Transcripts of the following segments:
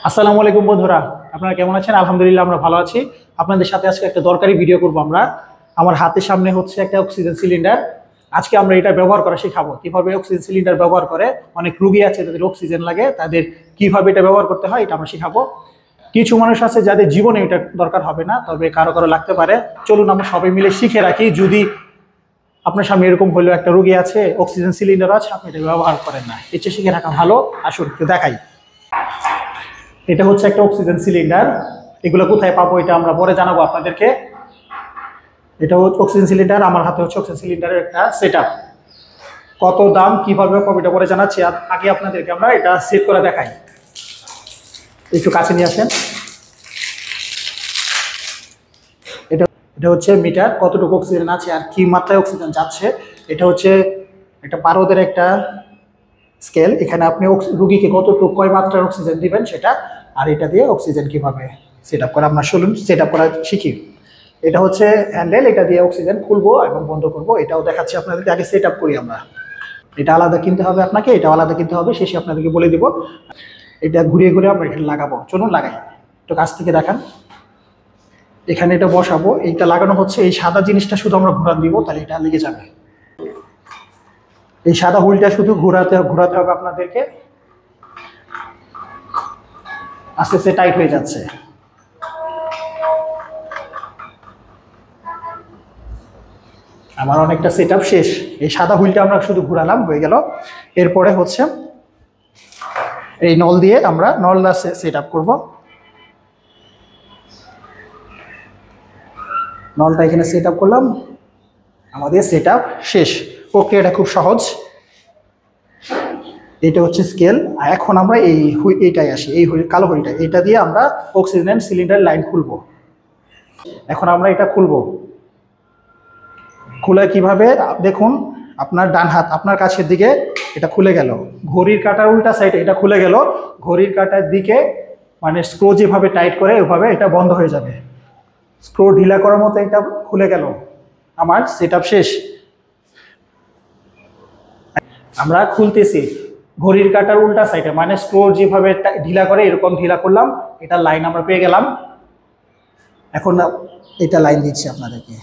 আসসালামু আলাইকুম বন্ধুরা, আপনারা কেমন আছেন? আলহামদুলিল্লাহ আমরা ভালো আছি। আপনাদের সাথে আজকে একটা দরকারি ভিডিও করব আমরা। আমার হাতের সামনে হচ্ছে একটা অক্সিজেন সিলিন্ডার। আজকে আমরা এটা ব্যবহার করা শেখাবো, কিভাবে অক্সিজেন সিলিন্ডার ব্যবহার করে। অনেক রোগী আছে যাদের অক্সিজেন লাগে, তাদের কিভাবে এটা ব্যবহার করতে হয় এটা আমরা শেখাবো। কিছু মানুষ আছে যাদের জীবনে এটা দরকার হবে না, তবে কারো কারো লাগতে পারে। চলুন আমরা সবাই মিলে শিখে রাখি। যদি আপনার সামনে এরকম হলো একটা রোগী আছে, অক্সিজেন সিলিন্ডার আছে, আপনি এটা ব্যবহার করেন না, এটা শিখে রাখা ভালো। আসুন একটু দেখাই। এটা হচ্ছে একটা অক্সিজেন সিলিন্ডার। এগুলো কোথায় পাবো এটা আমরা পরে জানাবো আপনাদেরকে। এটা হচ্ছে অক্সিজেন সিলিন্ডার, আমার হাতে হচ্ছে অক্সিজেন সিলিন্ডারের একটা সেটআপ। কত দাম, কিভাবে পাবো এটা পরে জানাচ্ছি। আগে আপনাদেরকে আমরা এটা সেট করে দেখাই। একটু কাছে নিয়ে আসেন। এটা এটা হচ্ছে মিটার, কতটুকু অক্সিজেন আছে আর কি মাত্রায় অক্সিজেন যাচ্ছে। এটা হচ্ছে একটা পারদের একটা স্কেল। এখানে আপনি রুগীকে কতটুকু কয় মাত্রার অক্সিজেন দিবেন সেটা, আর এটা দিয়ে অক্সিজেন কিভাবে সেট আপ করা আমরা সেট আপ করা শিখি। এটা হচ্ছে হ্যান্ডেল, এটা দিয়ে অক্সিজেন খুলবো এবং বন্ধ করবো, এটাও দেখাচ্ছি আপনাদেরকে। আগে সেট আপ করি আমরা। এটা আলাদা কিনতে হবে আপনাকে, এটা আলাদা কিনতে হবে, শেষে আপনাদেরকে বলে দিব। এটা ঘুরিয়ে ঘুরিয়ে আমরা এখানে লাগাবো। চলুন লাগাই, একটু কাছ থেকে দেখান। এখানে এটা বসাবো, এইটা লাগানো হচ্ছে। এই সাদা জিনিসটা শুধু আমরা ঘুরান দিব, তাহলে এটা লেগে যাবে। এই সাদা হুইলটা শুধু ঘোরাতে হবে আপনাদেরকে। আস্তে আস্তে টাইট হয়ে যাচ্ছে। আমার অনেকটা সেটআপ শেষ। এই সাদা হুইলটা আমরা শুধু ঘোরালাম, হয়ে গেল। এরপরে হচ্ছে এই নল দিয়ে আমরা নলটা সেট আপ করবো। নলটা এখানে সেট আপ করলাম, আমাদের সেট আপ শেষ। প্রক্রিয়াটা খুব সহজ। এটা হচ্ছে স্কেল। আর এখন আমরা এইটাই আসি, এই কালো হুইলটা, এটা দিয়ে আমরা অক্সিজেন সিলিন্ডার লাইন খুলবো। এখন আমরা এটা খুলবো। খুলে কিভাবে দেখুন, আপনার ডান হাত আপনার কাছের দিকে, এটা খুলে গেল। ঘড়ির কাঁটার উল্টা সাইডে এটা খুলে গেল। ঘড়ির কাঁটার দিকে মানে স্ক্রু যেভাবে টাইট করে ওইভাবে এটা বন্ধ হয়ে যাবে। স্ক্রু ঢিলা করার মতো এটা খুলে গেল। আমার সেটআপ শেষ। আমরা খুলতেছি ঘড়ির কাঁটার উল্টা সাইডে, মানে স্ক্রু যেভাবে ঢিলা করে এরকম ঢিলা করলাম। এটা লাইন আমরা পেয়ে গেলাম। এখন এটা লাইন দিচ্ছি আপনাদেরকে।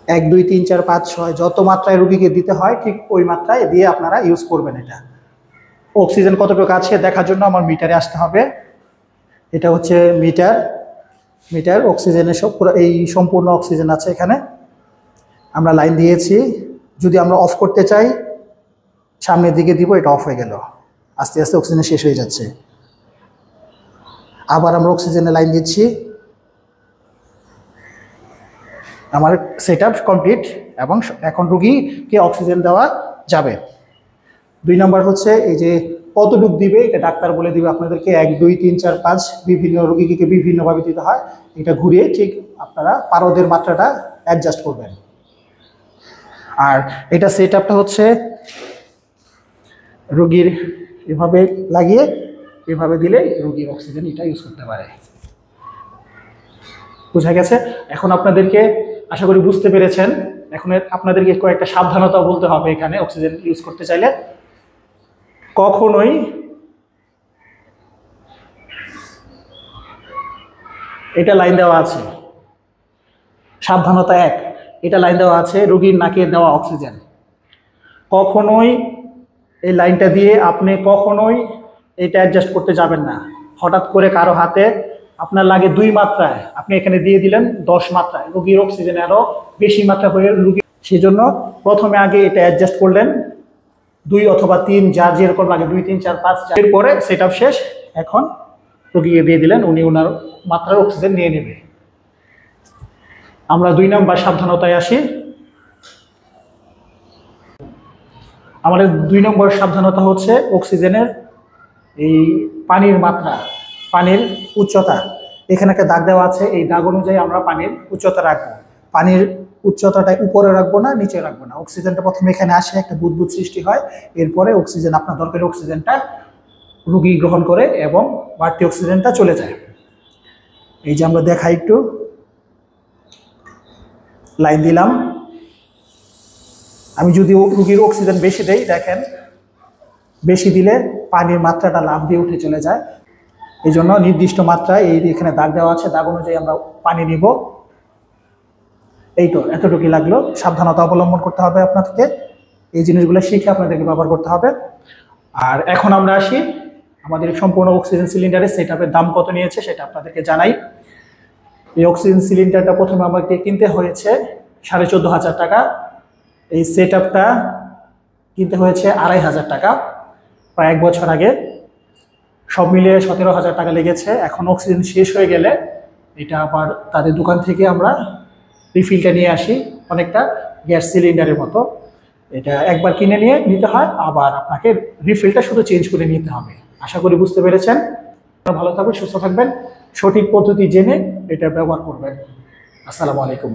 1 2 3 4 5 6 যত মাত্রায় রুগীকে দিতে হয় ঠিক ওই মাত্রায় দিয়ে আপনারা ইউজ করবেন। এটা অক্সিজেন কতটুকু আছে দেখার জন্য আমার মিটারে আসতে হবে। এটা হচ্ছে মিটার অক্সিজেনের সব এই সম্পূর্ণ অক্সিজেন আছে এখানে। আমরা লাইন দিয়েছি। যদি আমরা অফ করতে চাই সামনের দিকে দিব, এটা অফ হয়ে গেল। আস্তে আস্তে অক্সিজেন শেষ হয়ে যাচ্ছে। আবার আমরা অক্সিজেনের লাইন দিচ্ছি। আমার সেটআপ কমপ্লিট এবং এখন রুগীকে অক্সিজেন দেওয়া যাবে। 2 নম্বর হচ্ছে এই যে কতটুক দিবে, এটা ডাক্তার বলে দিবে আপনাদেরকে। 1 2 3 4 5 বিভিন্ন রুগীকে বিভিন্নভাবে দিতে হয়। এটা ঘুরিয়ে ঠিক আপনারা পারদের মাত্রাটা অ্যাডজাস্ট করবেন। আর এটা সেটআপটা হচ্ছে রুগীর এভাবে লাগিয়ে এভাবে দিলে রুগীর অক্সিজেন এটা ইউজ করতে পারে। বুঝা গেছে? এখন আপনাদেরকে আশা করি বুঝতে পেরেছেন। এখন আপনাদেরকে কয়েকটা সাবধানতা বলতে হবে এখানে অক্সিজেন ইউজ করতে চাইলে। কখনোই এটা লাইন দেওয়া আছে, সাবধানতা 1, এটা লাইন দেওয়া আছে রোগীর নাকে দেওয়া অক্সিজেন। কখনোই এই লাইনটা দিয়ে আপনি কখনোই এটা অ্যাডজাস্ট করতে যাবেন না। হঠাৎ করে কারো হাতে আপনার লাগে 2 মাত্রায়, আপনি এখানে দিয়ে দিলেন 10 মাত্রায়, রোগীর অক্সিজেন আরও বেশি মাত্রা হয়ে রোগী। সেজন্য প্রথমে আগে এটা অ্যাডজাস্ট করলেন 2 অথবা 3, যার যেরকম লাগে 2 3 4 5। এরপরে সেটআপ শেষ। এখন রোগীকে দিয়ে দিলেন, উনি ওনার মাত্রার অক্সিজেন নিয়ে নেবে। আমরা 2 নম্বর সাবধানতায় আসি। আমাদের 2 নম্বর সাবধানতা হচ্ছে অক্সিজেনের এই পানির মাত্রা, পানির উচ্চতা। এখানে একটা দাগ দেওয়া আছে, এই দাগ অনুযায়ী আমরা পানির উচ্চতা রাখবো। পানির উচ্চতাটা উপরে রাখবো না, নিচে রাখবো না। অক্সিজেনটা প্রথমে এখানে আসে, একটা বুদবুদ সৃষ্টি হয়। এরপরে অক্সিজেন আপনার দরকারি অক্সিজেনটা রোগী গ্রহণ করে এবং বাড়তি অক্সিজেনটা চলে যায়। এই যে আমরা দেখাই, একটু লাইন দিলাম। আমি যদি রোগীর অক্সিজেন বেশি দেই, দেখেন বেশি দিলে পানির মাত্রাটা লাফ দিয়ে উঠে চলে যায়। এই জন্য নির্দিষ্ট মাত্রায় এই এখানে দাগ দেওয়া আছে, দাগ অনুযায়ী আমরা পানি নিব। এই তো এতটুকুই লাগলো, সাবধানতা অবলম্বন করতে হবে আপনাদেরকে, এই জিনিসগুলো শিখে আপনাদেরকে ব্যবহার করতে হবে। আর এখন আমরা আসি আমাদের সম্পূর্ণ অক্সিজেন সিলিন্ডারের সেটআপের দাম কত নিয়েছে সেটা আপনাদেরকে জানাই। এই অক্সিজেন সিলিন্ডারটা প্রথমে আমাকে কিনতে হয়েছে 14,500 টাকা। এই সেটআপটা কিনতে হয়েছে 2,500 টাকা, প্রায় 1 বছর আগে। সব মিলিয়ে 17,000 টাকা লেগেছে। এখন অক্সিজেন শেষ হয়ে গেলে এটা আবার তাদের দোকান থেকে আমরা রিফিলটা নিয়ে আসি, অনেকটা গ্যাস সিলিন্ডারের মতো। এটা একবার কিনে নিয়ে নিতে হয়, আবার আপনাকে রিফিলটা শুধু চেঞ্জ করে নিতে হবে। আশা করি বুঝতে পেরেছেন। ভালো থাকবেন, সুস্থ থাকবেন, সঠিক পদ্ধতি জেনে এটা ব্যবহার করবেন। আসসালামু আলাইকুম।